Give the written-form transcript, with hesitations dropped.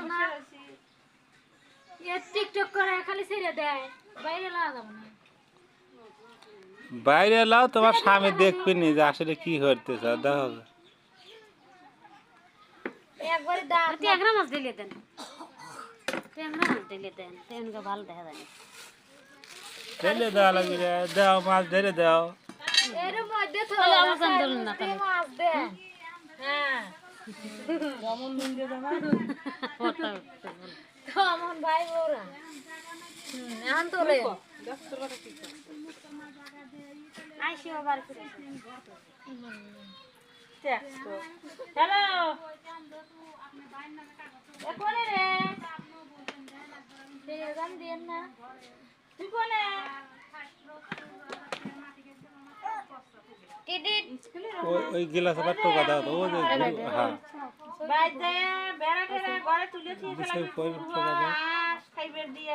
না এ টিকটক করে খালি ছেড়ে দেয় বাইরে লাগা যাবে না বাইরে লাও তোমার স্বামী দেখবে নি যে আসলে কি করতেছে দেখো একবারে দাঁত ট্যাংরা মাছ দিলে দেন ট্যাংরা মাছ দিলে দেন তেনকে ভালো দেখা যায় ঢেলে দেওয়া লাগবে রে, দাও মাছ ঢেলে দাও এর মধ্যে তো তাহলে আমার জান ধরুন না তাহলে মাছ দে হ্যাঁ কেমন ভাই ওরা এখন তো রে আইসি আবার করে হ্যালো এ কোনে রে গান দেন না তুই কোনে ওই গিলাসে পাট টোকা দাও তো ওই যে হ্যাঁ বাইতে বেড়া ঠেরা ঘরে তুলে বিস্কুট পয় টোকা দাও খাইবে দিয়ে